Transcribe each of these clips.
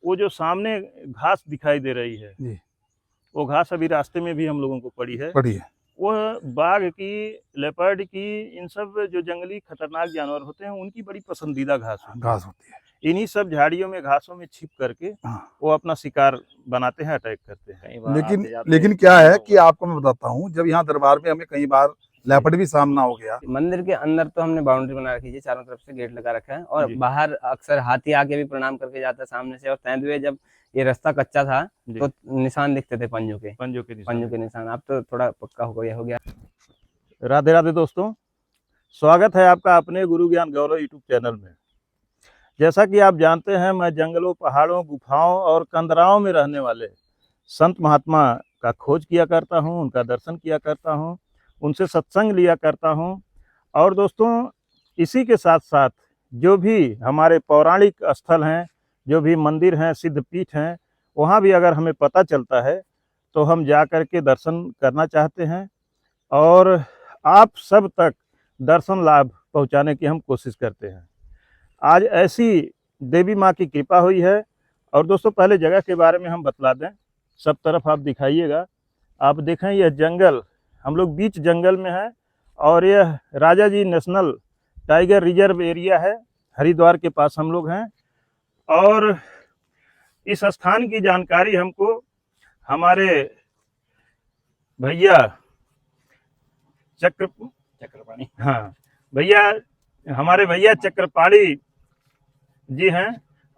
वो जो सामने घास दिखाई दे रही है जी, वो घास अभी रास्ते में भी हम लोगों को पड़ी है। वो बाघ की, लेपर्ड की, इन सब जो जंगली खतरनाक जानवर होते हैं उनकी बड़ी पसंदीदा घास होती है। इन्हीं सब झाड़ियों में, घासों में छिप करके वो अपना शिकार बनाते हैं, अटैक करते हैं। लेकिन क्या है कि आपको मैं बताता हूँ, जब यहाँ दरबार में हमें कई बार लेपर्ड भी सामना हो गया। मंदिर के अंदर तो हमने बाउंड्री बना रखी है, चारों तरफ से गेट लगा रखा है, और बाहर अक्सर हाथी आके भी प्रणाम करके जाता है सामने से। और तेंदुए, जब ये रास्ता कच्चा था तो निशान दिखते थे, पंजों के निशान। अब तो थोड़ा पक्का हो गया। राधे राधे दोस्तों, स्वागत है आपका अपने गुरु ज्ञान गौरव यूट्यूब चैनल में। जैसा कि आप जानते हैं, मैं जंगलों, पहाड़ों, गुफाओं और कंदराओं में रहने वाले संत महात्मा का खोज किया करता हूं, उनका दर्शन किया करता हूं, उनसे सत्संग लिया करता हूं। और दोस्तों, इसी के साथ साथ जो भी हमारे पौराणिक स्थल हैं, जो भी मंदिर हैं, सिद्धपीठ हैं, वहाँ भी अगर हमें पता चलता है तो हम जा कर के दर्शन करना चाहते हैं और आप सब तक दर्शन लाभ पहुँचाने की हम कोशिश करते हैं। आज ऐसी देवी माँ की कृपा हुई है। और दोस्तों, पहले जगह के बारे में हम बतला दें। सब तरफ आप दिखाइएगा, आप देखें यह जंगल, हम लोग बीच जंगल में हैं और यह राजा जी नेशनल टाइगर रिजर्व एरिया है, हरिद्वार के पास हम लोग हैं। और इस स्थान की जानकारी हमको हमारे भैया चक्रपाणी, हाँ भैया, हमारे भैया चक्रपाणी जी हैं,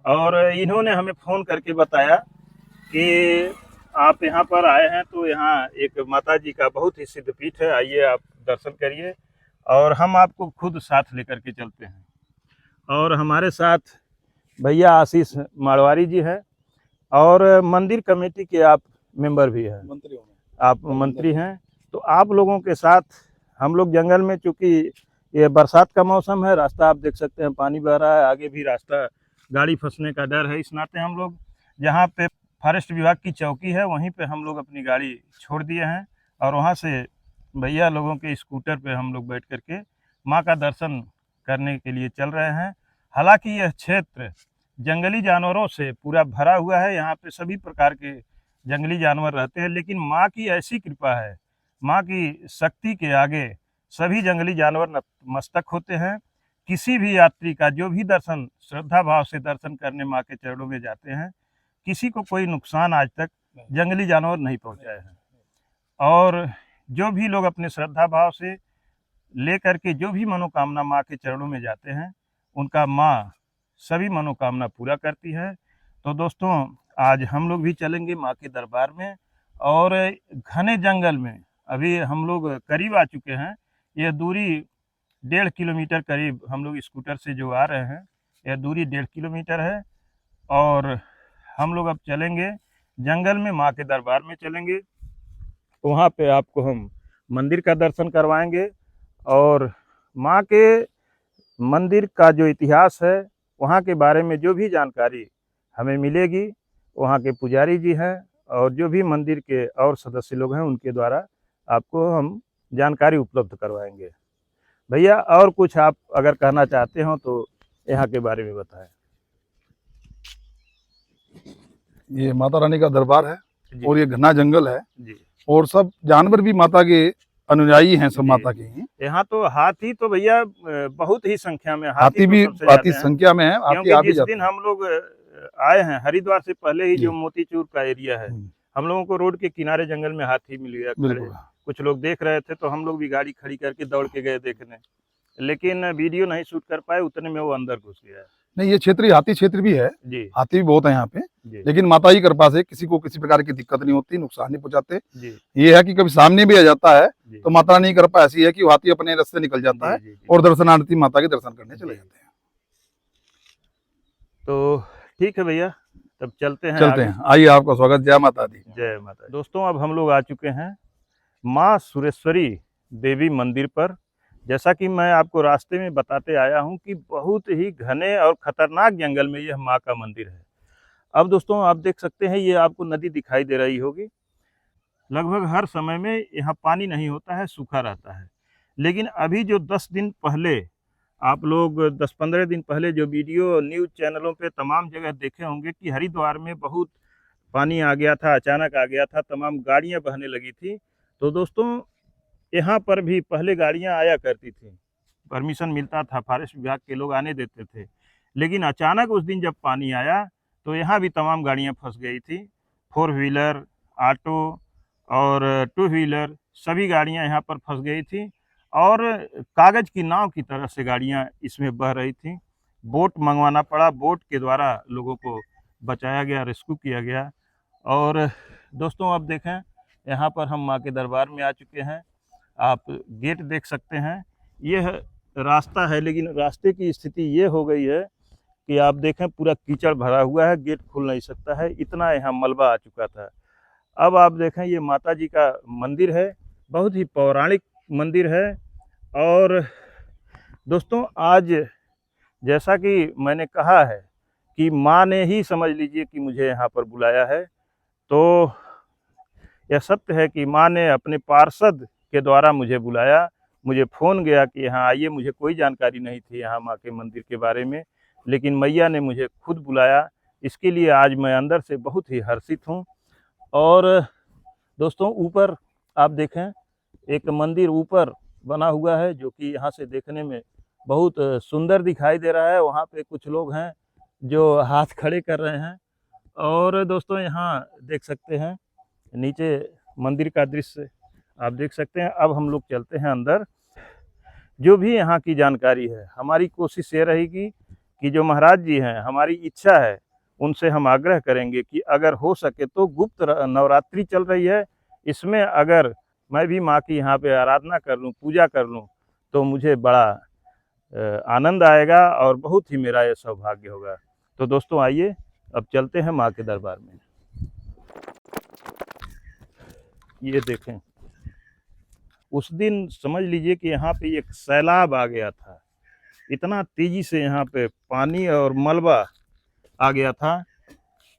और इन्होंने हमें फ़ोन करके बताया कि आप यहाँ पर आए हैं तो यहाँ एक माता जी का बहुत ही सिद्ध पीठ है, आइए आप दर्शन करिए और हम आपको खुद साथ लेकर के चलते हैं। और हमारे साथ भैया आशीष मारवाड़ी जी हैं और मंदिर कमेटी के आप मेंबर भी हैं, आप मंत्री हैं। तो आप लोगों के साथ हम लोग जंगल में, चूँकि ये बरसात का मौसम है, रास्ता आप देख सकते हैं पानी बह रहा है, आगे भी रास्ता गाड़ी फंसने का डर है। इस नाते हम लोग जहाँ पे फॉरेस्ट विभाग की चौकी है वहीं पे हम लोग अपनी गाड़ी छोड़ दिए हैं और वहाँ से भैया लोगों के स्कूटर पे हम लोग बैठ करके माँ का दर्शन करने के लिए चल रहे हैं। हालांकि यह क्षेत्र जंगली जानवरों से पूरा भरा हुआ है, यहाँ पे सभी प्रकार के जंगली जानवर रहते हैं, लेकिन माँ की ऐसी कृपा है, माँ की शक्ति के आगे सभी जंगली जानवर नतमस्तक होते हैं। किसी भी यात्री का जो भी दर्शन श्रद्धा भाव से दर्शन करने माँ के चरणों में जाते हैं, किसी को कोई नुकसान आज तक जंगली जानवर नहीं पहुँचाए हैं। और जो भी लोग अपने श्रद्धा भाव से ले करके जो भी मनोकामना माँ के चरणों में जाते हैं, उनका माँ सभी मनोकामना पूरा करती है। तो दोस्तों, आज हम लोग भी चलेंगे माँ के दरबार में और घने जंगल में अभी हम लोग करीब आ चुके हैं। यह दूरी 1.5 किलोमीटर करीब, हम लोग स्कूटर से जो आ रहे हैं, यह दूरी 1.5 किलोमीटर है। और हम लोग अब चलेंगे जंगल में, माँ के दरबार में चलेंगे। वहाँ पे आपको हम मंदिर का दर्शन करवाएंगे और माँ के मंदिर का जो इतिहास है, वहाँ के बारे में जो भी जानकारी हमें मिलेगी, वहाँ के पुजारी जी हैं और जो भी मंदिर के और सदस्य लोग हैं, उनके द्वारा आपको हम जानकारी उपलब्ध करवाएंगे। भैया, और कुछ आप अगर कहना चाहते हो तो यहाँ के बारे में बताएं। ये माता रानी का दरबार है और ये घना जंगल है जी, और सब जानवर भी माता के अनुयायी हैं, सब माता के ही। यहाँ तो हाथी तो भैया बहुत ही संख्या में, हाथी भी काफी संख्या में है। क्योंकि जिस दिन हम लोग आए हैं हरिद्वार से पहले ही, जो मोतीचूर का एरिया है, हम लोगों को रोड के किनारे जंगल में हाथी मिल गया खड़े। कुछ लोग देख रहे थे तो हम लोग भी गाड़ी खड़ी करके दौड़ के गए देखने, लेकिन वीडियो नहीं शूट कर पाए, उतने में वो अंदर घुस गया। नहीं, ये क्षेत्र हाथी क्षेत्र भी है जी, हाथी भी बहुत है यहाँ पे, लेकिन माता की कृपा से किसी को किसी प्रकार की दिक्कत नहीं होती, नुकसान नहीं पहुंचाते। ये है कि कभी सामने भी आ जाता है तो माता रानी की कृपा ऐसी है कि हाथी अपने रास्ते निकल जाता है और दर्शनार्थी माता के दर्शन करने चले जाते हैं। तो ठीक है भैया, तब चलते हैं। आइए, आपका स्वागत। जय माता दी। जय माता। दोस्तों, अब हम लोग आ चुके हैं माँ सुरेश्वरी देवी मंदिर पर। जैसा कि मैं आपको रास्ते में बताते आया हूं कि बहुत ही घने और खतरनाक जंगल में यह माँ का मंदिर है। अब दोस्तों, आप देख सकते हैं, ये आपको नदी दिखाई दे रही होगी। लगभग हर समय में यहाँ पानी नहीं होता है, सूखा रहता है। लेकिन अभी जो 10 दिन पहले आप लोग 10-15 दिन पहले जो वीडियो न्यूज़ चैनलों पे तमाम जगह देखे होंगे कि हरिद्वार में बहुत पानी आ गया था, अचानक आ गया था, तमाम गाड़ियां बहने लगी थी। तो दोस्तों यहाँ पर भी पहले गाड़ियां आया करती थी, परमिशन मिलता था, फॉरेस्ट विभाग के लोग आने देते थे। लेकिन अचानक उस दिन जब पानी आया तो यहाँ भी तमाम गाड़ियाँ फंस गई थी। 4 व्हीलर, ऑटो और 2 व्हीलर सभी गाड़ियाँ यहाँ पर फंस गई थी और कागज़ की नाव की तरह से गाड़ियाँ इसमें बह रही थी। बोट मंगवाना पड़ा, बोट के द्वारा लोगों को बचाया गया, रेस्क्यू किया गया। और दोस्तों अब देखें, यहाँ पर हम माँ के दरबार में आ चुके हैं। आप गेट देख सकते हैं, यह रास्ता है, लेकिन रास्ते की स्थिति ये हो गई है कि आप देखें पूरा कीचड़ भरा हुआ है, गेट खुल नहीं सकता है, इतना यहाँ मलबा आ चुका था। अब आप देखें ये माता जी का मंदिर है, बहुत ही पौराणिक मंदिर है। और दोस्तों आज जैसा कि मैंने कहा है कि माँ ने ही समझ लीजिए कि मुझे यहाँ पर बुलाया है, तो यह सत्य है कि माँ ने अपने पार्षद के द्वारा मुझे बुलाया। मुझे फ़ोन गया कि यहाँ आइए, मुझे कोई जानकारी नहीं थी यहाँ माँ के मंदिर के बारे में, लेकिन मैया ने मुझे खुद बुलाया। इसके लिए आज मैं अंदर से बहुत ही हर्षित हूँ। और दोस्तों ऊपर आप देखें, एक मंदिर ऊपर बना हुआ है जो कि यहाँ से देखने में बहुत सुंदर दिखाई दे रहा है। वहाँ पे कुछ लोग हैं जो हाथ खड़े कर रहे हैं। और दोस्तों यहाँ देख सकते हैं नीचे मंदिर का दृश्य आप देख सकते हैं। अब हम लोग चलते हैं अंदर। जो भी यहाँ की जानकारी है, हमारी कोशिश ये रहेगी कि जो महाराज जी हैं, हमारी इच्छा है उनसे हम आग्रह करेंगे कि अगर हो सके तो गुप्त नवरात्रि चल रही है, इसमें अगर मैं भी माँ की यहाँ पे आराधना कर लूँ, पूजा कर लूँ, तो मुझे बड़ा आनंद आएगा और बहुत ही मेरा ये सौभाग्य होगा। तो दोस्तों आइए अब चलते हैं माँ के दरबार में। ये देखें, उस दिन समझ लीजिए कि यहाँ पे एक सैलाब आ गया था, इतना तेजी से यहाँ पे पानी और मलबा आ गया था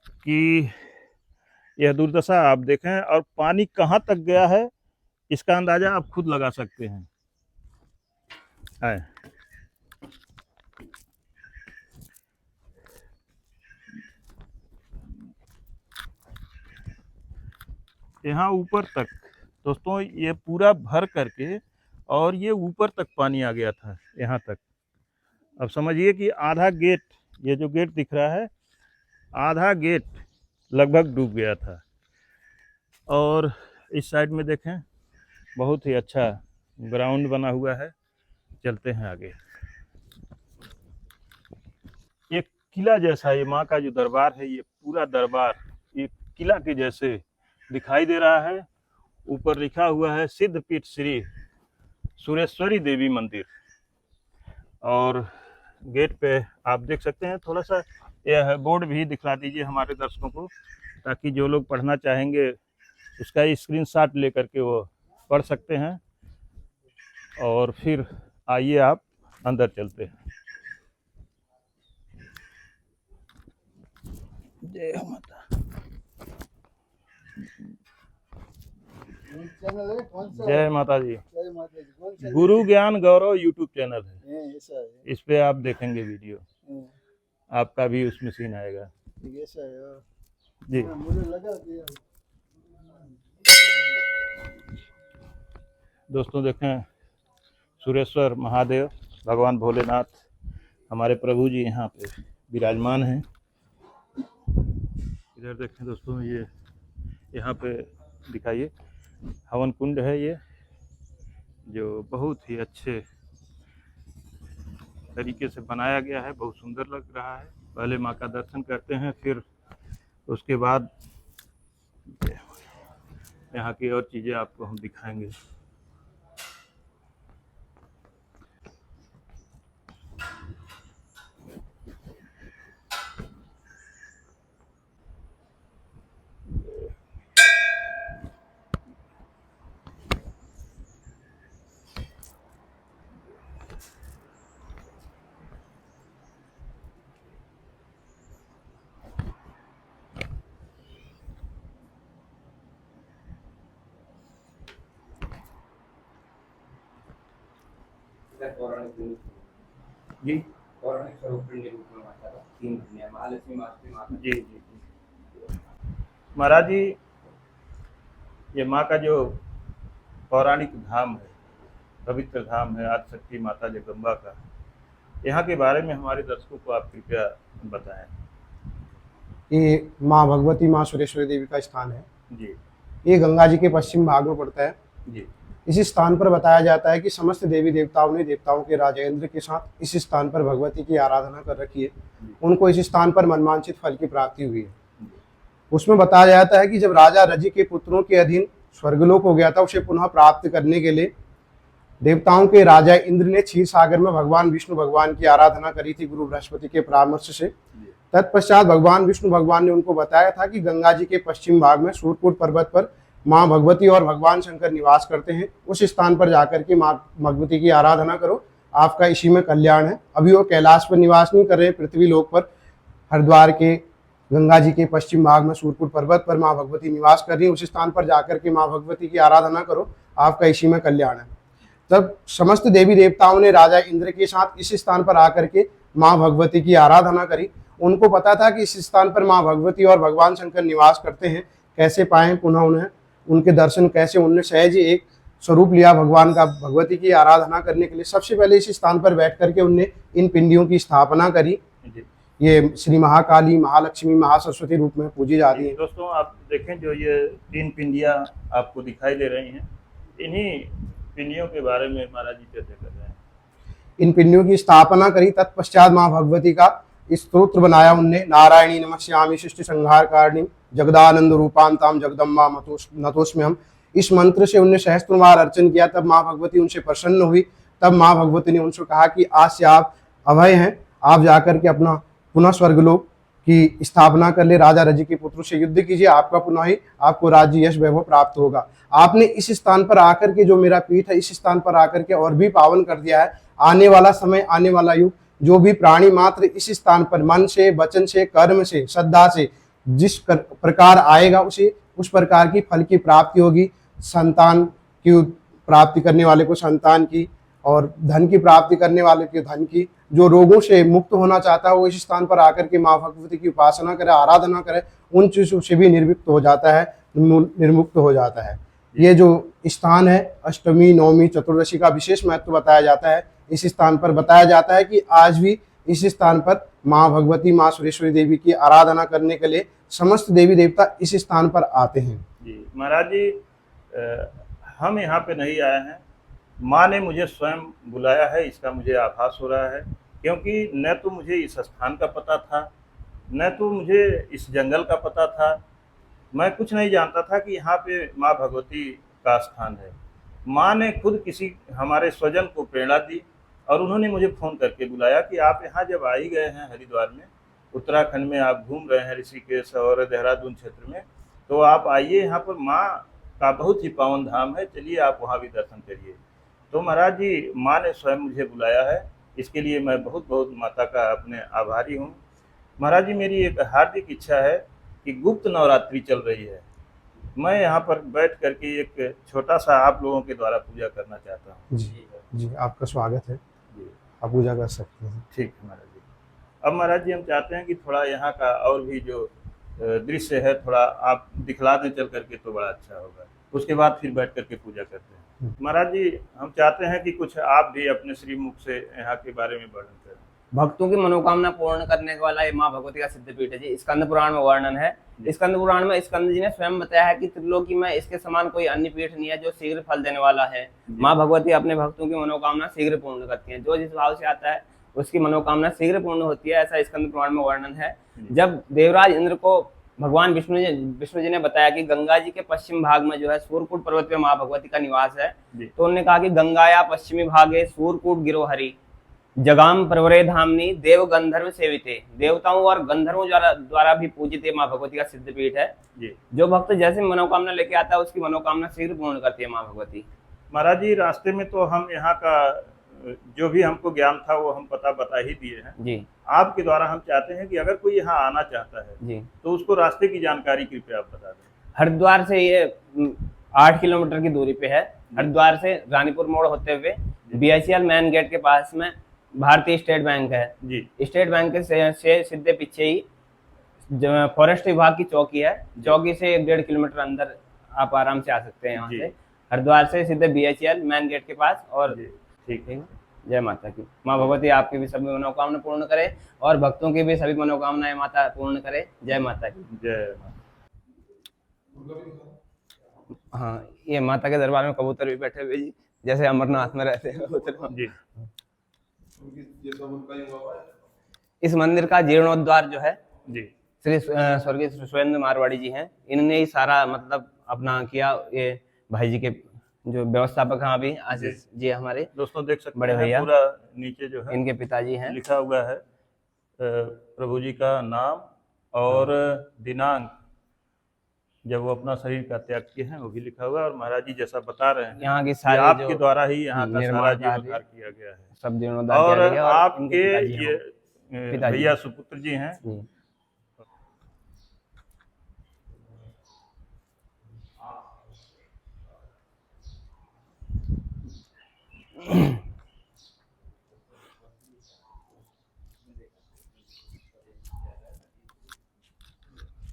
कि यह दुर्दशा आप देखें। और पानी कहाँ तक गया है इसका अंदाजा आप खुद लगा सकते हैं। यहाँ ऊपर तक दोस्तों ये पूरा भर करके और ये ऊपर तक पानी आ गया था यहाँ तक। अब समझिए कि आधा गेट, ये जो गेट दिख रहा है, आधा गेट लगभग डूब गया था। और इस साइड में देखें, बहुत ही अच्छा ग्राउंड बना हुआ है। चलते हैं आगे। एक किला जैसा ये माँ का जो दरबार है, ये पूरा दरबार एक किला के जैसे दिखाई दे रहा है। ऊपर लिखा हुआ है सिद्धपीठ श्री सुरेश्वरी देवी मंदिर। और गेट पे आप देख सकते हैं, थोड़ा सा यह बोर्ड भी दिखला दीजिए हमारे दर्शकों को, ताकि जो लोग पढ़ना चाहेंगे उसका स्क्रीनशॉट लेकर के वो पढ़ सकते हैं। और फिर आइए आप अंदर चलते हैं। जय माता। जय माता जी। गुरु ज्ञान गौरव यूट्यूब चैनल है, इस पे आप देखेंगे वीडियो, आपका भी उसमें सीन आएगा जी। दोस्तों देखें, सुरेश्वर महादेव भगवान भोलेनाथ हमारे प्रभु जी यहाँ पे विराजमान हैं। इधर देखें दोस्तों, ये यहाँ पे दिखाइए हवन कुंड है, ये जो बहुत ही अच्छे तरीके से बनाया गया है, बहुत सुंदर लग रहा है। पहले माँ का दर्शन करते हैं, फिर उसके बाद यहाँ की और चीज़ें आपको हम दिखाएंगे। जी पौराणिक स्वरूप पिंडी रूप में माता का 3 पिंडियां महालक्ष्मी माता। जी जी जी महाराज जी, ये माँ का जो पौराणिक धाम है, पवित्र धाम है आदिशक्ति माता जगदम्बा का, यहाँ के बारे में हमारे दर्शकों को आप कृपया बताएं। ये माँ भगवती माँ सुरेश्वरी देवी का स्थान है। जी ये गंगा जी के पश्चिम भाग में पड़ता है। जी इसी स्थान पर बताया जाता है कि समस्त देवी देवताओं ने देवताओं के राजा इंद्र के साथ इस स्थान पर भगवती की आराधना कर रखी है। उनको इस स्थान पर मनवांछित फल की प्राप्ति हुई है। उसमें बताया जाता है कि जब राजा रजि के पुत्रों के अधीन स्वर्गलोक हो गया था, उसे पुनः प्राप्त करने के लिए देवताओं के राजा इंद्र ने क्षीर सागर में भगवान विष्णु भगवान की आराधना करी थी गुरु बृहस्पति के परामर्श से। तत्पश्चात भगवान विष्णु भगवान ने उनको बताया था कि गंगा जी के पश्चिम भाग में सूर्यकूट पर्वत पर माँ भगवती और भगवान शंकर निवास करते हैं। उस स्थान पर जाकर के माँ भगवती की आराधना करो, आपका इसी में कल्याण है। अभी वो कैलाश पर निवास नहीं कर रहे, पृथ्वी लोक पर हरिद्वार के गंगा जी के पश्चिम भाग में सूर्यकूट पर्वत पर माँ भगवती निवास कर रही है। उस स्थान पर जाकर के माँ भगवती की आराधना करो, आपका इसी में कल्याण है। तब समस्त देवी देवताओं ने राजा इंद्र के साथ इस स्थान पर आकर के माँ भगवती की आराधना करी। उनको पता था कि इस स्थान पर माँ भगवती और भगवान शंकर निवास करते हैं, कैसे पाएं पुनः उन्हें उनके दर्शन कैसे। उनने सहज एक स्वरूप लिया भगवान का भगवती की आराधना करने के लिए। सबसे पहले इस स्थान पर बैठ करके उनने इन पिंडियों की स्थापना करी। ये श्री महाकाली, महालक्ष्मी, महासरस्वती रूप में पूजी जाती है। दोस्तों आप देखें, जो ये 3 पिंडियां आपको दिखाई दे रही हैं, इन्हीं पिंडियों के बारे में महाराज जी चर्चा कर रहे हैं। इन पिंडियों की स्थापना करी। तत्पश्चात माँ भगवती का स्तोत्र बनाया उनने। नारायणी नमस्यामि सृष्टि संहार कारिणी जगदानंद रूपांताम जगदम्बा नतोस्म्य हम। इस मंत्र से उनने सहस्त्रबार अर्चन किया। तब माँ भगवती उनसे प्रसन्न हुई। तब माँ भगवती ने उनसे कहा कि आज से आप अभय हैं, आप जाकर के अपना पुनः स्वर्गलोक की स्थापना कर ले, राजा रजि के पुत्रों से युद्ध कीजिए, आपका पुनः ही आपको राज्य यश वैभव प्राप्त होगा। आपने इस स्थान पर आकर के, जो मेरा पीठ है, इस स्थान पर आकर के और भी पावन कर दिया है। आने वाला समय, आने वाला युग, जो भी प्राणी मात्र इस स्थान पर मन से, वचन से, कर्म से, श्रद्धा से जिस प्रकार आएगा, उसे उस प्रकार की फल की प्राप्ति होगी। संतान की प्राप्ति करने वाले को संतान की, और धन की प्राप्ति करने वाले के धन की। जो रोगों से मुक्त होना चाहता है वो इस स्थान पर आकर के माँ भगवती की उपासना करे, आराधना करे, उन चीजों से भी निर्मुक्त हो जाता है, निर्मुक्त हो जाता है। ये जो स्थान है, अष्टमी, नवमी, चतुर्दशी का विशेष महत्व बताया जाता है। इस स्थान पर बताया जाता है कि आज भी इस स्थान पर माँ भगवती, माँ सुरेश्वरी देवी की आराधना करने के लिए समस्त देवी देवता इस स्थान पर आते हैं। जी महाराज जी, हम यहाँ पे नहीं आए हैं, माँ ने मुझे स्वयं बुलाया है, इसका मुझे आभास हो रहा है। क्योंकि न तो मुझे इस स्थान का पता था, न तो मुझे इस जंगल का पता था। मैं कुछ नहीं जानता था कि यहाँ पे माँ भगवती का स्थान है। माँ ने खुद किसी हमारे स्वजन को प्रेरणा दी और उन्होंने मुझे फ़ोन करके बुलाया कि आप यहाँ जब आ ही गए हैं हरिद्वार में, उत्तराखंड में आप घूम रहे हैं ऋषिकेश और देहरादून क्षेत्र में, तो आप आइए, यहाँ पर माँ का बहुत ही पावन धाम है, चलिए आप वहाँ भी दर्शन करिए। तो महाराज जी, माँ ने स्वयं मुझे बुलाया है, इसके लिए मैं बहुत बहुत माता का अपने आभारी हूँ। महाराज जी, मेरी एक हार्दिक इच्छा है कि गुप्त नवरात्रि चल रही है, मैं यहाँ पर बैठ करके एक छोटा सा आप लोगों के द्वारा पूजा करना चाहता हूँ। जी आपका स्वागत है, जी आप पूजा कर सकते हैं। ठीक है महाराज जी। अब महाराज जी, हम चाहते हैं कि थोड़ा यहाँ का और भी जो दृश्य है थोड़ा आप दिखला दें चल करके, तो बड़ा अच्छा होगा। उसके बाद फिर बैठ करके पूजा करते हैं। महाराज जी, हम चाहते हैं कि कुछ आप भी अपने श्रीमुख से यहाँ के बारे में वर्णन करें। भक्तों की मनोकामना पूर्ण करने वाला ये माँ भगवती का सिद्ध पीठ है जी। स्कंद पुराण में वर्णन है। स्कंद पुराण में स्कंद जी ने स्वयं बताया है कि त्रिलोकी में इसके समान कोई अन्य पीठ नहीं है जो शीघ्र फल देने वाला है। माँ भगवती अपने भक्तों की मनोकामना शीघ्र पूर्ण करती हैं। जो जिस भाव से आता है उसकी मनोकामना शीघ्र पूर्ण होती है, ऐसा स्कंद पुराण में वर्णन है। जब देवराज इंद्र को भगवान विष्णु जी ने बताया कि गंगा जी के पश्चिम भाग में जो है सूर्यकूट पर्वत पे माँ भगवती का निवास है, तो उन्होंने कहा कि गंगाया पश्चिमी भागे सूर्यकूट गिरोहरी जगाम प्रवरे धामनी देव गंधर्व सेविते। देवताओं और गंधर्वों द्वारा भी पूजित माँ भगवती का सिद्ध पीठ है। जो भक्त जैसे मनोकामना लेके आता है उसकी मनोकामना शीघ्र पूर्ण करती है माँ भगवती। महाराज जी, रास्ते में तो हम यहाँ का जो भी हमको ज्ञान था वो हम बता ही दिए हैं जी। आपके द्वारा हम चाहते हैं कि अगर कोई यहाँ आना चाहता है जी, तो उसको रास्ते की जानकारी कृपया आप बता दें। हरिद्वार से ये 8 किलोमीटर की दूरी पे है। हरिद्वार से रानीपुर मोड़ होते हुए BICL मेन गेट के पास में भारतीय स्टेट बैंक है जी। स्टेट बैंक से सीधे पीछे ही फॉरेस्ट विभाग की चौकी है, चौकी से 1.5 किलोमीटर अंदर आप आराम से आ सकते हैं यहाँ जी। से, हरिद्वार से सीधे BHEL मेन गेट के पास। और जी, ठीक है। जय माता की। माँ भगवती आपकी भी सभी मनोकामना पूर्ण करे और भक्तों की भी सभी मनोकामनाएं माता पूर्ण करे। जय माता की। जय। हाँ, ये माता के दरबार में कबूतर भी बैठे हुए जी, जैसे अमरनाथ में रहते हैं कबूतर जी। इस मंदिर का जीर्णोद्धार जो है जी। श्री स्वर्गीय सुरेंद्र मारवाड़ी जी हैं, इन्होंने ही सारा मतलब अपना किया। ये भाई जी के जो व्यवस्थापक हैं अभी आशीष जी हमारे दोस्तों देख सकते बड़े हैं भैया, पूरा नीचे जो है इनके पिताजी हैं, लिखा हुआ है प्रभु जी का नाम और दिनांक जब वो अपना शरीर का त्याग किए हैं वो भी लिखा हुआ है। और महाराज जी जैसा बता रहे हैं यहाँ की कि सारी आपके जो द्वारा ही यहाँ का सारा निर्माण जीर्णोद्धार किया गया है सब जीर्णोद्धार और किया गया है। आपके इनके ये पिताजी भैया सुपुत्र जी हैं।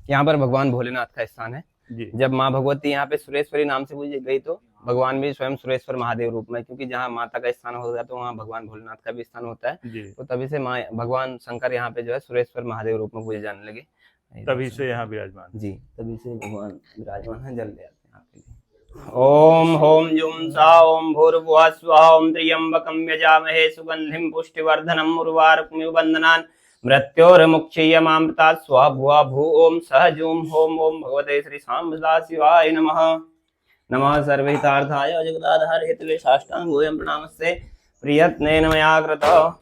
यहाँ पर भगवान भोलेनाथ का स्थान है जी। जब माँ भगवती यहाँ पे सुरेश्वरी नाम से पूजी गई तो भगवान भी स्वयं सुरेश्वर महादेव रूप में, क्योंकि जहाँ माता का स्थान होगा तो वहाँ भगवान भोलेनाथ का भी स्थान होता है जी। तो तभी से माँ भगवान शंकर यहाँ पे जो है सुरेश्वर महादेव रूप में पूजे जाने लगे, तभी से यहाँ विराजमान जी, तभी से भगवान विराजमान है। जल ले आते हैं आपके लिए। ओम होम जुम सा ओम भूर्भुवः स्वः ओम त्र्यंबकं यजामहे सुगंधिं पुष्टिवर्धनम् उर्वारुकमिव बन्धनान् मृत्योर्मुक्षीयमामृतात् स्वः भुवः भू ओम सह जूम होम ओम भगवते श्री सांब सदा शिवाय नमः। नमः सर्वहितार्थाय जगदाधार हेतवे साष्टांगोऽयं प्रणामस्ते प्रियत्नेन मया कृतः।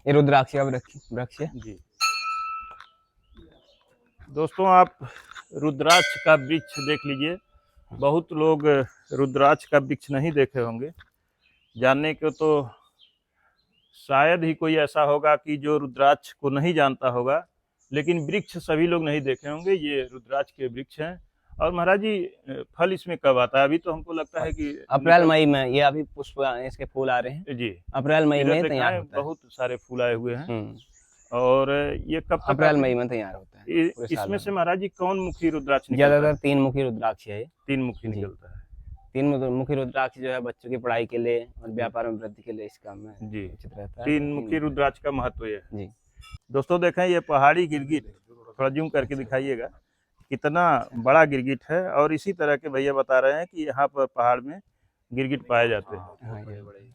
ये रुद्राक्ष का वृक्ष है जी। दोस्तों आप रुद्राक्ष का वृक्ष देख लीजिए। बहुत लोग रुद्राक्ष का वृक्ष नहीं देखे होंगे, जानने को तो शायद ही कोई ऐसा होगा कि जो रुद्राक्ष को नहीं जानता होगा, लेकिन वृक्ष सभी लोग नहीं देखे होंगे। ये रुद्राक्ष के वृक्ष हैं। और महाराज जी फल इसमें कब आता है? अभी तो हमको लगता है कि अप्रैल मई में ये अभी पुष्प इसके फूल आ रहे हैं जी, अप्रैल मई में तैयार होता है। बहुत सारे फूल आए हुए हैं। और ये कब तक अप्रैल मई में तैयार होता है। इसमें से महाराज जी कौन मुखी रुद्राक्ष? ज्यादातर 3 मुखी रुद्राक्ष है। 3 मुखी निकलता है। 3 मुखी रुद्राक्ष जो है बच्चों की पढ़ाई के लिए और व्यापार में वृद्धि के लिए इस काम में जी उचित रहता है। 3 मुखी रुद्राक्ष का महत्व है जी। दोस्तों देखें ये पहाड़ी गिरगिट, थोड़ा जूम करके दिखाइएगा कितना बड़ा गिरगिट है। और इसी तरह के भैया बता रहे हैं कि यहाँ पर पहाड़ में गिरगिट पाए जाते हैं। हाँ, ये बड़े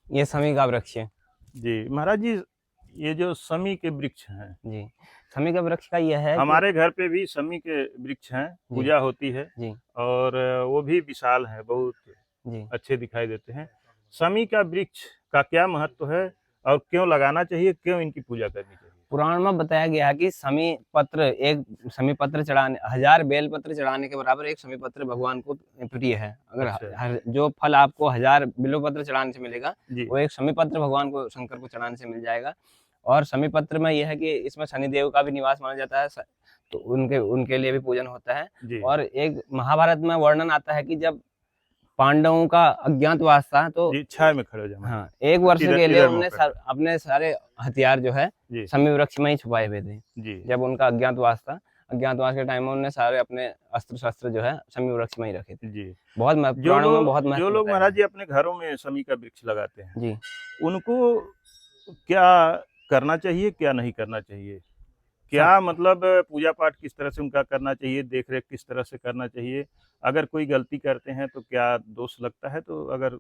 ये समी का वृक्ष है जी। महाराज जी ये जो समी के वृक्ष हैं जी, समी का वृक्ष का यह है हमारे घर पे भी समी के वृक्ष हैं, पूजा होती है जी। और वो भी विशाल है, बहुत जी। अच्छे दिखाई देते हैं। समी का वृक्ष का क्या महत्व है और क्यों लगाना चाहिए, क्यों इनकी पूजा करनी चाहिए? पुराण में बताया गया है कि एक समी पत्र चढ़ाने 1000 बेल पत्र चढ़ाने के बराबर एक समी पत्र भगवान को प्रिय है। अगर अच्छा। जो फल आपको 1000 बिल्व पत्र चढ़ाने से मिलेगा जी। वो एक समी पत्र भगवान को शंकर को चढ़ाने से मिल जाएगा। और समी पत्र में यह है कि इसमें शनिदेव का भी निवास माना जाता है, तो उनके लिए भी पूजन होता है जी। और एक महाभारत में वर्णन आता है कि जब पांडवों का अज्ञातवास था तो छाया में खड़े हो जाना। हाँ, 1 वर्ष के लिए उन्होंने अपने सारे हथियार जो है समी वृक्ष में ही छुपाए हुए थे जी। जब उनका अज्ञातवास था। अज्ञातवास के टाइम में उन्होंने सारे अपने अस्त्र शस्त्र जो है समी वृक्ष में ही रखे थे जी। बहुत जो लोग महाराज जी अपने घरों में समी का वृक्ष लगाते हैं जी, उनको क्या करना चाहिए, क्या नहीं करना चाहिए? क्या मतलब पूजा पाठ किस तरह से उनका करना चाहिए, देख रेख किस तरह से करना चाहिए? अगर कोई गलती करते हैं तो क्या दोष लगता है? तो अगर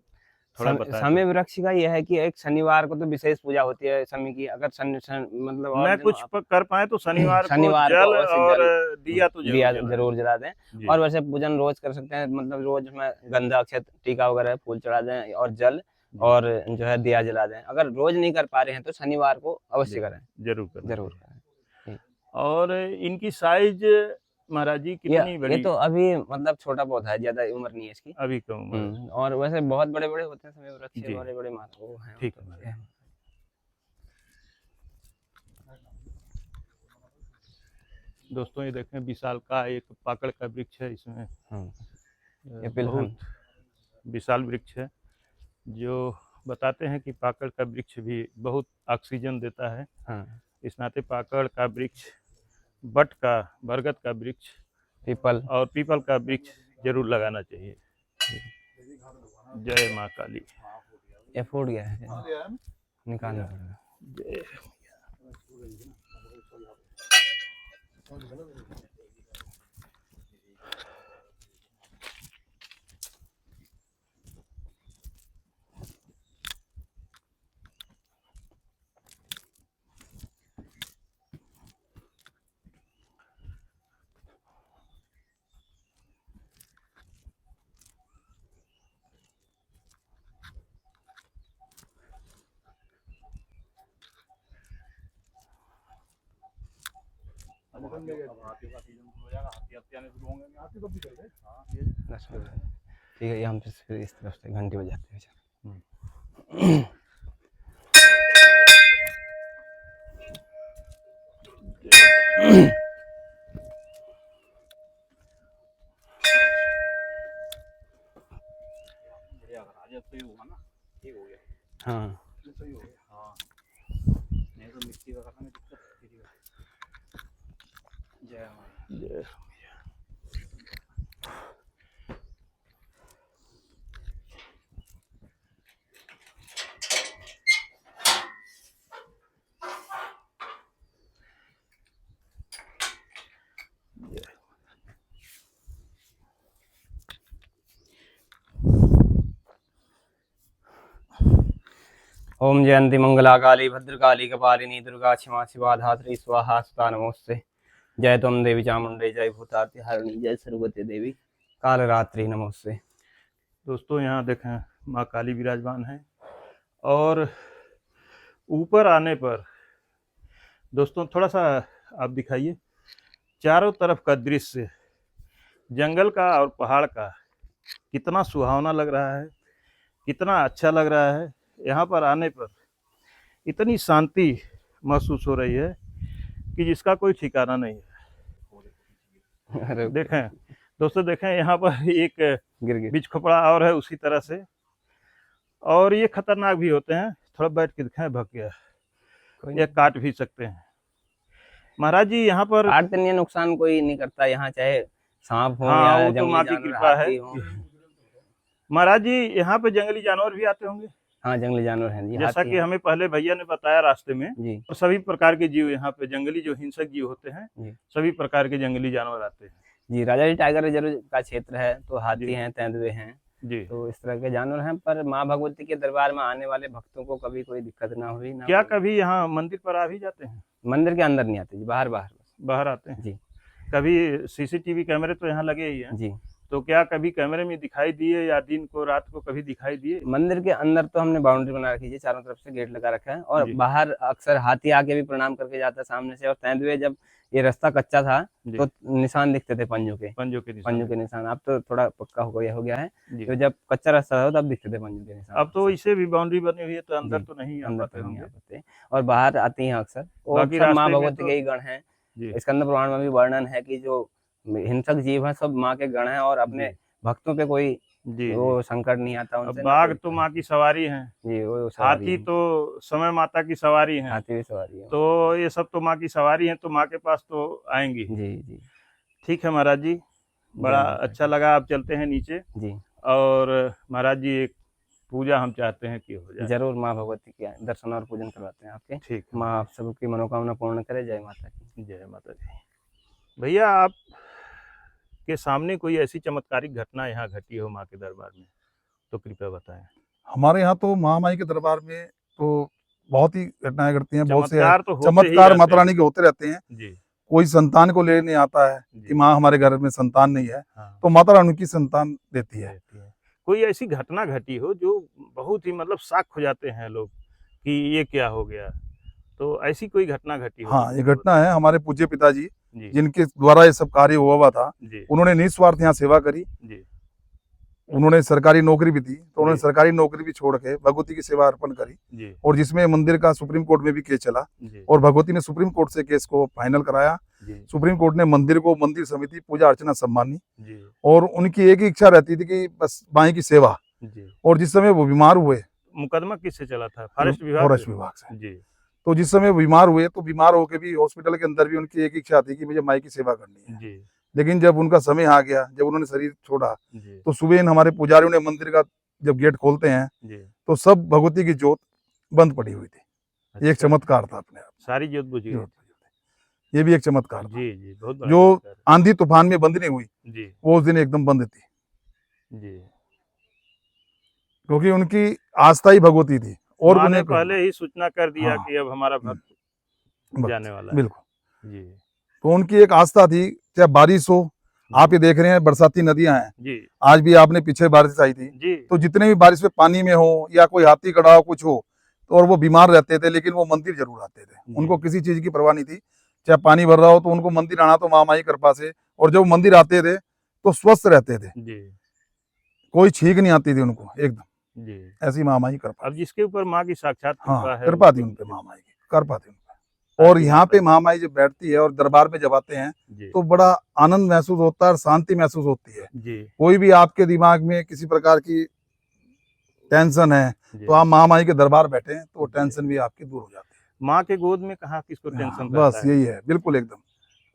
थोड़ा बताएं। समी वृक्ष का यह है कि एक शनिवार को तो विशेष पूजा होती है समी की। अगर मतलब मैं कुछ कर पाए तो शनिवार को जल और दिया तो जरूर जला दें। और वैसे पूजन रोज कर सकते हैं, मतलब रोज में गंधा अक्षत टीका वगैरह फूल चढ़ा दें और जल और जो है दिया जला दें। अगर रोज नहीं कर पा रहे हैं तो शनिवार को अवश्य करें, जरूर करें। जरूर करें। और इनकी साइज महाराज जी ये कितनी बड़ी? तो अभी मतलब छोटा पौधा है, ज्यादा उम्र नहीं है इसकी। अभी कम उम्र है। और वैसे बहुत बड़े बड़े होते हैं समय वृक्ष, जी। बड़े बड़े वो हैं। ठीक है महाराज। दोस्तों ये देखें विशाल का एक पाकड़ का वृक्ष है, इसमें ये पिलहन बहुत विशाल वृक्ष है, जो बताते हैं कि पाकड़ का वृक्ष भी बहुत ऑक्सीजन देता है। हाँ। इस नाते पाकड़ का वृक्ष, बट का, बरगद का वृक्ष पीपल और पीपल का वृक्ष जरूर लगाना चाहिए। जय माँ काली। ये फूट गया है, निकालना पड़ेगा। जय ठीक है, ये हम फिर इस तरफ से घंटी बजाते हैं। हाँ नहीं तो मिट्टी वगैरह में दिक्कत होती है। जय माँ। जय ओम जयंती मंगला काली भद्रकाली कपालिनी दुर्गा क्षमा शिवा धात्री स्वाहा सुता नमोस्ते। जय तुम देवी चामुंडे, जय भूतारती हरणी, जय सरस्वती देवी काल रात्रि नमोस्ते। दोस्तों यहाँ देखें माँ काली विराजमान है, और ऊपर आने पर दोस्तों थोड़ा सा आप दिखाइए, चारों तरफ का दृश्य जंगल का और पहाड़ का कितना सुहावना लग रहा है, कितना अच्छा लग रहा है। यहाँ पर आने पर इतनी शांति महसूस हो रही है कि जिसका कोई ठिकाना नहीं है। देखें दोस्तों, देखें यहाँ पर एक गिर बीच खोपड़ा और है उसी तरह से, और ये खतरनाक भी होते हैं। थोड़ा बैठ के दिखाएं, भग गया, ये काट भी सकते हैं। महाराज जी यहाँ पर काटते नहीं, नुकसान कोई नहीं करता यहाँ, चाहे सांप हो हाँ, या वो तो माँ की कृपा है। महाराज जी यहाँ पे जंगली जानवर भी आते होंगे? हाँ, जंगली जानवर हैं जी, जैसा कि हमें पहले भैया ने बताया रास्ते में जी। और सभी प्रकार के जीव यहाँ पे, जंगली जो हिंसक जीव होते हैं जी, सभी प्रकार के जंगली जानवर आते हैं जी। राजा जी टाइगर रिजर्व का क्षेत्र है, तो हाथी हैं, तेंदुए हैं जी, तो इस तरह के जानवर हैं। पर माँ भगवती के दरबार में आने वाले भक्तों को कभी कोई दिक्कत ना हुई ना। क्या कभी यहाँ मंदिर पर आ भी जाते हैं? मंदिर के अंदर नहीं आते जी, बाहर बाहर आते हैं जी। कभी सीसीटीवी कैमरे तो यहाँ लगे ही हैं जी, तो क्या कभी कैमरे में दिखाई दिए, या दिन को रात को कभी दिखाई दिए? मंदिर के अंदर तो हमने बाउंड्री बना रखी है, चारों तरफ से गेट लगा रखा है, और जी। बाहर अक्सर हाथी आके भी प्रणाम करके जाता है सामने से। और तेंदुए, जब ये रास्ता कच्चा था जी। तो निशान दिखते थे पंजों के निशान। अब तो थोड़ा पक्का हो गया है, जी। तो जब कच्चा रास्ता था तब दिखते थे पंजों के निशान। अब तो इसे भी बाउंड्री बनी हुई है तो अंदर जी, तो नहीं आ अंदर पाते तो नहीं आ होंगे। पाते, और बाहर आती हैं अक्सर। और बाकी सब माँ रास्ते में भगवती तो- के ही गण हैं। जी। इसके अंदर पुराण में भी वर्णन है कि जो हिंसक जीव है सब माँ के गण हैं, और अपने भक्तों पे कोई जी, वो संकट नहीं आता अब उनसे। बाघ तो माँ की सवारी है, जी, वो सवारी हाथी है। तो समय माता की सवारी है, हाथी भी सवारी है। तो ये सब तो माँ की सवारी है, तो माँ के पास तो आएंगी। जी जी। ठीक है महाराज जी, बड़ा अच्छा लगा। आप चलते हैं नीचे, जी, और महाराज जी एक पूजा हम चाहते हैं कि हो जाए। जरूर माँ भगवती के दर्शन और पूजन करवाते हैं आपके। ठीक है, माँ आप सबकी मनोकामना पूर्ण करे। जय माता की। जय माता दी। भैया आप के सामने कोई ऐसी चमत्कारिक घटना यहाँ घटी हो माँ के दरबार में तो कृपया बताएं। हमारे यहाँ तो महामाई के दरबार में तो बहुत ही घटनाएं घटती हैं, बहुत से चमत्कार तो होते ही चमत्कार रहते माता हैं। रानी के होते रहते हैं। जी कोई संतान को लेने आता है जी। कि माँ हमारे घर में संतान नहीं है, हाँ, तो माता रानी की संतान देती है। कोई ऐसी घटना घटी हो जो बहुत ही मतलब शॉक हो जाते हैं लोग कि ये क्या हो गया, तो ऐसी कोई घटना घटी हो? हाँ, ये घटना है। हमारे पूज्य पिताजी जिनके द्वारा ये सब कार्य हुआ था, जी उन्होंने निस्वार्थ यहाँ सेवा करी। जी उन्होंने सरकारी नौकरी भी थी, तो उन्होंने जी। सरकारी नौकरी भी छोड़ के भगवती की सेवा अर्पण करी। जी और जिसमें मंदिर का सुप्रीम कोर्ट में भी केस चला जी और भगवती ने सुप्रीम कोर्ट से केस को फाइनल कराया। जी सुप्रीम कोर्ट ने मंदिर को, मंदिर समिति, पूजा अर्चना सम्मानी, जी और उनकी एक ही इच्छा रहती थी कि बस माई की सेवा। जी। और जिस समय वो बीमार हुए, मुकदमा किससे चला था? फॉरेस्ट विभाग फॉरेस्ट से? विभाग से, जी तो जिस समय वो बीमार हुए, तो बीमार होकर भी हॉस्पिटल के अंदर भी उनकी एक इच्छा थी कि मुझे माई की सेवा करनी है। जी लेकिन जब उनका समय आ गया, जब उन्होंने शरीर छोड़ा, जी तो सुबह इन हमारे पुजारियों ने मंदिर का जब गेट खोलते हैं, जी। तो सब भगवती की जोत बंद पड़ी हुई थी। ये एक अच्छा, चमत्कार था अपने आप सारी जोत बुझ गई। में। ये भी एक चमत्कार था। जी जी, बहुत बड़ा जो चमत्कार है। आंधी तूफान में बंद नहीं हुई, जी वो उस दिन एकदम बंद थी, जी। क्योंकि उनकी आस्था ही भगवती थी। और माँ ने उन्हें पहले ही सूचना कर दिया हाँ। कि अब हमारा भक्त बस, जाने वाला है। बिल्कुल। जी तो उनकी एक आस्था थी, चाहे बारिश हो, आप ये देख रहे हैं बरसाती नदियां हैं, जी आज भी आपने पीछे बारिश आई थी, जी तो जितने भी बारिश में पानी में हो या कोई हाथी कड़ा हो, कुछ हो, तो और वो बीमार रहते थे, लेकिन वो मंदिर जरूर आते थे। उनको किसी चीज की परवाह नहीं थी, चाहे पानी भर रहा हो तो उनको मंदिर आना तो माँ की कृपा से। और जब मंदिर आते थे तो स्वस्थ रहते थे, जी कोई छींक नहीं आती थी उनको एकदम। जी। ऐसी माँ की कृपा। अब जिसके ऊपर माँ की साक्षात हाँ, कृपा है, कृपा थी उसको- उनपे, माँ की कृपा थी उनपे। और यहाँ पे महामाई जब बैठती है और दरबार में जब आते हैं, जी तो बड़ा आनंद महसूस होता है और शांति महसूस होती है। जी कोई भी आपके दिमाग में किसी प्रकार की टेंशन है, जी। तो आप महामाई के दरबार बैठे हैं, तो वो टेंशन भी आपकी दूर हो जाती माँ के गोद में कहाँ किसको है। टेंशन हाँ, रहता बस है। यही है, बिल्कुल एकदम।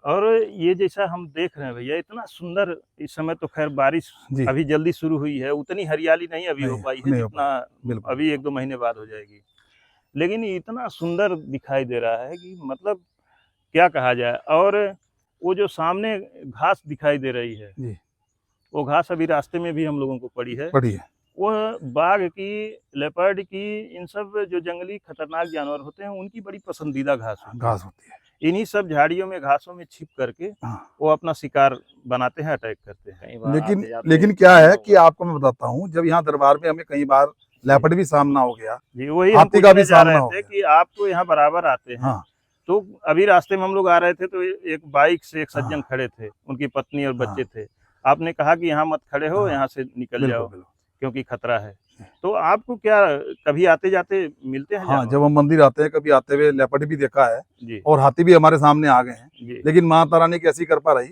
और ये जैसा हम देख रहे हैं भैया, इतना सुंदर, इस समय तो खैर बारिश जी अभी जल्दी शुरू हुई है, उतनी हरियाली नहीं अभी हो नहीं, पाई है नहीं हो जितना बिल्कुल। अभी 1-2 महीने बाद हो जाएगी। लेकिन ये इतना सुंदर दिखाई दे रहा है कि मतलब क्या कहा जाए। और वो जो सामने घास दिखाई दे रही है, जी वो घास अभी रास्ते में भी हम लोगों को पड़ी है। बढ़िया। वह बाघ की, लेपर्ड की, इन सब जो जंगली खतरनाक जानवर होते हैं, उनकी बड़ी पसंदीदा घास होती है। घास होती है। इन्हीं सब झाड़ियों में, घासों में छिप करके हाँ। वो अपना शिकार बनाते हैं, अटैक करते हैं। लेकिन क्या है कि आपको मैं बताता हूँ, जब यहाँ दरबार में हमें कई बार लेपर्ड भी सामना हो गया, जी वही हम हाथी का भी पूछने जा रहे सामना हो थे गया। कि आप तो यहाँ बराबर आते हैं। हाँ तो अभी रास्ते में हम लोग आ रहे थे, तो एक बाइक से एक सज्जन हाँ। खड़े थे, उनकी पत्नी और हाँ। बच्चे थे। आपने कहा कि यहाँ मत खड़े हो, हाँ। यहाँ से निकल बिल्कुल जाओ बिल्कुल। क्योंकि खतरा है। तो आपको क्या कभी आते जाते मिलते हैं हाँ, जानवर? जब हम मंदिर आते हैं, कभी आते हुए लेपर्ड भी देखा है जी और हाथी भी हमारे सामने आ गए हैं। जी लेकिन माँ तारा ने की ऐसी कृपा रही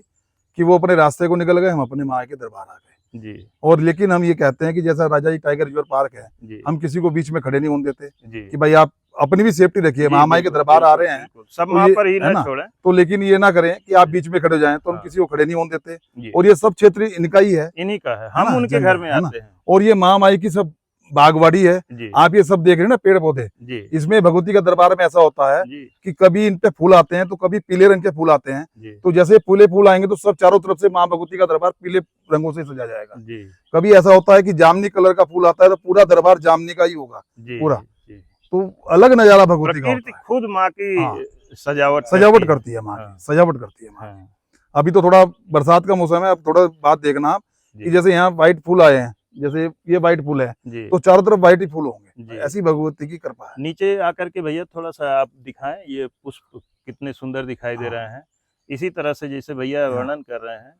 कि वो अपने रास्ते को निकल गए, हम अपने माँ के दरबार आ गए। जी और लेकिन हम ये कहते हैं कि जैसा राजा जी टाइगर रिजर्व पार्क है, जी हम किसी को बीच में खड़े नहीं होने देते जी। कि भाई आप अपनी भी सेफ्टी रखिए। जी, महामाई के बिल्कुल, दरबार आ बिल्कुल, रहे हैं, बिल्कुल। सब तो माँ ये पर ही है न ना, छोड़ें। तो लेकिन ये ना करें कि आप बीच में खड़े हो जाएं, तो हम हाँ। किसी को खड़े नहीं होने देते। जी। और ये सब क्षेत्र इनका ही है, इन्हीं का है, है हम ना, उनके जंगल, घर में है ना। आते हैं। और ये महामाई की सब बागवाड़ी है। जी आप ये सब देख रहे हैं ना, पेड़ पौधे, जी इसमें भगवती का दरबार में ऐसा होता है जी कि कभी इन पे फूल आते हैं, तो कभी पीले रंग के फूल आते हैं। जी तो जैसे पीले फूल आएंगे तो सब चारों तरफ से माँ भगवती का दरबार पीले रंगों से सजा जाएगा। जी कभी ऐसा होता है कि जामनी कलर का फूल आता है, तो पूरा दरबार जामनी का ही होगा जी पूरा। जी। तो अलग नजारा भगवती का प्रकृति होता है। खुद माँ की हाँ। सजावट सजावट करती है माँ हाँ। की, सजावट करती है माँ की। हाँ। अभी तो थोड़ा बरसात का मौसम है, अब थोड़ा बात देखना आप जी। कि जैसे यहाँ व्हाइट फूल आए हैं, जैसे ये व्हाइट फूल है, जी तो चारों तरफ व्हाइट ही फूल होंगे। जी। ऐसी भगवती की कृपा है। नीचे आकर के भैया थोड़ा सा आप दिखाएं, ये पुष्प कितने सुंदर दिखाई दे हाँ। रहे हैं। इसी तरह से जैसे भैया हाँ। वर्णन कर रहे हैं,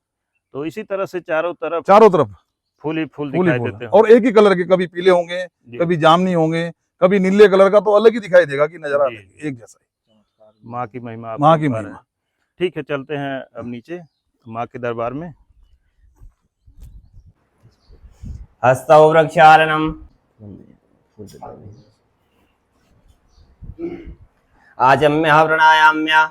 तो इसी तरह से चारों तरफ फूल ही फूल फूल ही दिखाई फूल देते हैं। हैं। और एक ही कलर के, कभी पीले होंगे, जी कभी जामनी होंगे, कभी नीले कलर का, तो अलग ही दिखाई देगा कि नजारा जी। अलग है, एक जैसा ही। माँ की महिमा, माँ की अपरंपार है। महिमा। ठीक है, चलते हैं अब नीचे माँ के दरबार में। हस्तौ वृक्षालनम आचम्य प्रणायाम्य।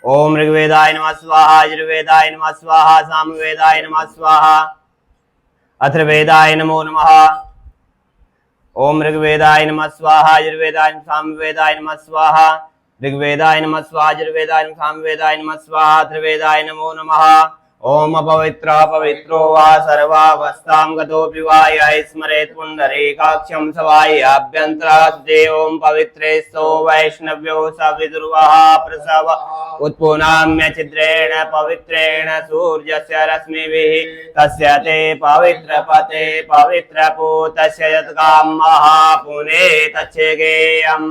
ओम ऋग्वेदाय नमः स्वाहा, यजुर्वेदाय नमः स्वाहा, सामवेदाय नमः स्वाहा, अथर्ववेदाय नमो नमः। ओम ऋग्वेदाय नमः स्वाहा, यजुर्वेदाय नमः सामवेदाय नमः स्वाहा, ऋग्वेदाय नमः स्वाहा, यजुर्वेदाय नमः सामवेदाय नमः स्वाहा, अथर्ववेदाय नमो नमः। ओम अपवित्र पवित्रो वा सर्वावस्थां गतोऽपि वा यः स्मरेत् पुण्डरीकाक्षं सवाह्याभ्यन्तरास्ते ओम पवित्रेस्तो वैष्णव्यो सविदुर्वः प्रसव उत्पुनाम्य छिद्रेण पवित्रेण सूर्यस्य रश्मिभिः तस्य ते पवित्रपते पवित्रपूतस्य यत्कामः पुने तच्छेगेयम्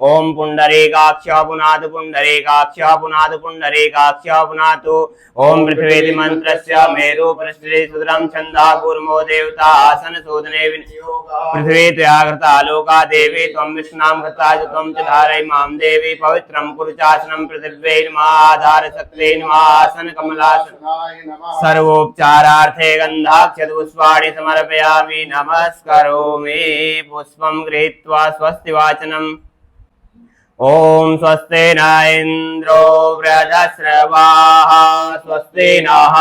ओम पुण्डरीकाक्ष पुनातु पुण्डरीकाक्ष पुनातु पुण्डरीकाक्ष पुनातु ओम पृथ्वी मंत्रस्य मेरु पृष्ठे सुदरम छंदा कूर्मो देवता आसन शोधने पृथ्वी त्वयाकृता लोका देवी त्वं विष्णां कृता त्वं च धारय मां देवी पवित्रं कुरु चासनं पृथिव्यै नमः आधार शक्त्यै नमः आसन कमलासन सर्वोपचारार्थे गन्धाक्षत पुष्पाणि समर्पयामि नमस्करोमि पुष्पं गृहीत्वा स्वस्ति वाचनम् ओम स्वस्ति न इंद्रो वृद्धश्रवाः स्वस्ति नः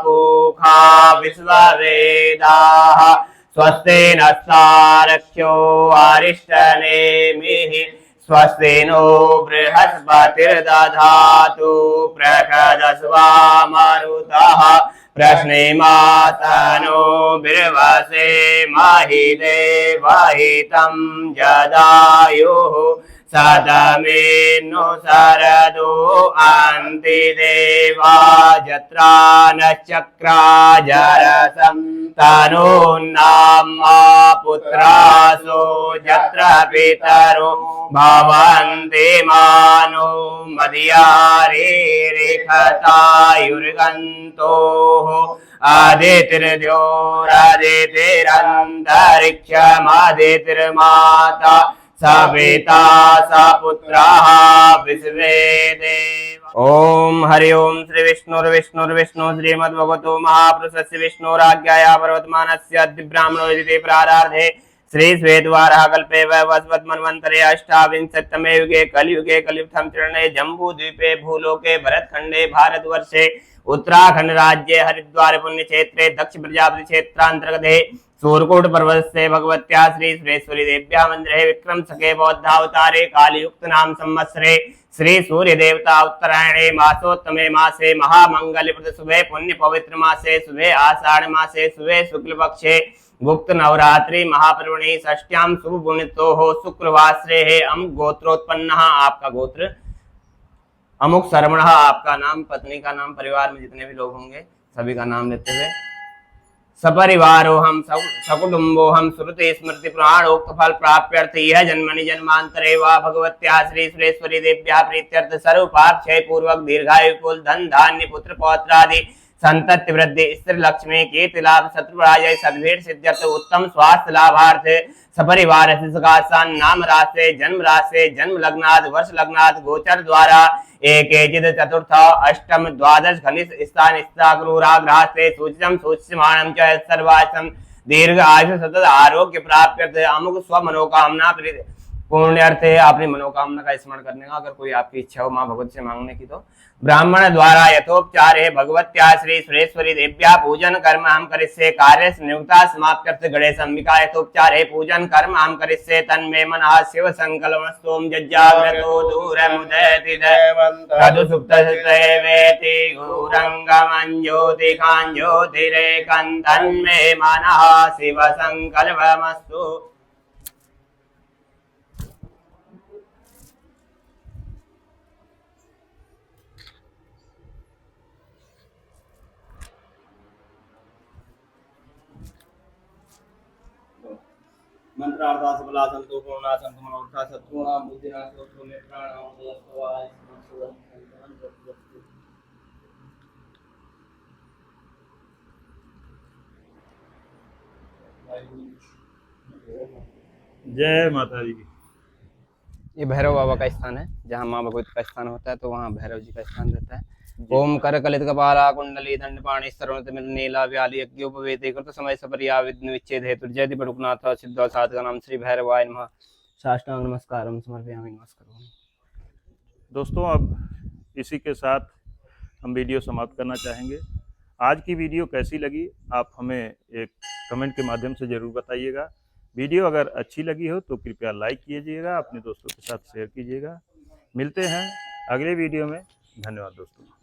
पूषा विश्ववेदाः स्वस्ति नस्तारक्षो अरिष्टनेमिः स्वस्ति नो बृहस्पतिर्दधातु प्रखदस्वा मरुतः प्रश्नेमातनो बिर्वसे महिदेवहितं जदायुः सदमेनु सरदो अन्ति देवा जत्रा नक्षक्रा जरसं तनून्नाम्मा पुत्रासो जत्र पितरो भवन्ति मानो मदीयारिरिखतायुर्गन्तोः आदितिर्द्योरादितिरन्तरिक्षमादितिर्माता सपिता सपुत्रः विश्वे देव। ओम हरि ओम श्री विष्णुर्विष्णुर्विष्णु श्रीमद्भगवतो महापुरुषस्य विष्णुराज्ञया पर्वतमानस्य अद्य ब्राह्मणो विदिते प्रारार्धे श्री श्वेतवाराह कल्पे वैवस्वत मन्वन्तरे अष्टाविंशतितमे युगे कलियुगे कलियुगं त्रिणे जम्बूद्वीपे भूलोके भरतखण्डे भारतवर्षे उत्तराखंड राज्ये हरिद्वार पुण्य क्षेत्रे दक्ष प्रजापति क्षेत्रांतर्गते सूरकोट पर्वत से भगवत्या श्री सुरेश्वरी देव्या मंदिरे विक्रम सके बौद्धावतारे कालयुक्त नाम संवत्सरे श्री सूर्य देवता उत्तरायणे मासोत्तमे मासे महामंगल शुभे पुण्य पवित्र मासे शुभे आषाढ़ मासे शुभे शुक्ल पक्षे गुप्त नवरात्रि महापर्वणि षष्ट्याम शुभ पुण्यतो हो शुक्रवासरे है अमुक गोत्रोत्पन्न आपका गोत्र अमुक शर्मण आपका नाम पत्नी का नाम परिवार में जितने भी लोग होंगे सभी का नाम लेते हुए सपरिवारो हम सकुटुंबो हम श्रुति स्मृति पुराणोक्त फल प्राप्त्यर्थ यह जन्मनि जन्मांतरे वा भगवत्या श्री सुरेश्वरी देव्या प्रीत्यर्थ सर्व पाप क्षय पूर्वक दीर्घायु कुल धन धान्य पुत्र पौत्रादि संतति वृद्धि स्त्री लक्ष्मी कीर्ति लाभ शत्रुराजय सद्भेद सिद्ध्यर्थ उत्तम स्वास्थ्य लाभार्थ सपरिवार नाम राशि जन्म लग्नाद वर्ष लग्नाद गोचर द्वारा एक चतुर्थ अष्टम द्वादश घनिष्ठ स्थान स्थाग्रूराग्रहास्ते सूचितम सूच्यमानम च सर्वासम दीर्घ आयु सतत आरोग्य प्राप्त्यर्थ अमुक स्व मनोकामना पुण्यार्थ अपनी मनोकामना का स्मरण करने का अगर कोई आपकी इच्छा हो माँ भगवती से मांगने की तो ब्राह्मण द्वारा यथोपचार है भगवत्या श्री सुरेश्वरी देव्या पूजन कर्म हम करिष्ये कार्य नियुक्ता समाप्त्यर्थ गणेश अंबिका यथोपचार है पूजन कर्म हम करिष्ये तन्मे मनः शिव संकल्पस्तोम जज्जाग्रतो दूरमुदयति तदु सुप्तस्तेवेति गौरंगमं ज्योतिकां ज्योतिरेकं तन्मे मनः शिव संकल्पमस्तु। मंत्रार्था सबला संतो पूर्णा संतो मनोर्था शत्रुणां बुद्धिनाशो मे प्राणां सदस्वाय जय माता दी। ये भैरव बाबा का स्थान है जहाँ माँ भगवती का स्थान होता है तो वहाँ भैरव जी का स्थान रहता है। ओम कर कलित कपाला कुंडली दंडपाणि सर्वतमिल नीला व्याली यज्ञोपवेते कृत समय सपरिया विघ्न विच्छेद हेतु जयति पटुकनाथ सिद्ध साधका नाम श्री भैरवाय नमः साष्टांग नमस्कारम समर्पयामि नमस्कार। दोस्तों अब इसी के साथ हम वीडियो समाप्त करना चाहेंगे। आज की वीडियो कैसी लगी आप हमें एक कमेंट के माध्यम से ज़रूर बताइएगा। वीडियो अगर अच्छी लगी हो तो कृपया लाइक कीजिएगा, अपने दोस्तों के साथ शेयर कीजिएगा। मिलते हैं अगले वीडियो में। धन्यवाद दोस्तों।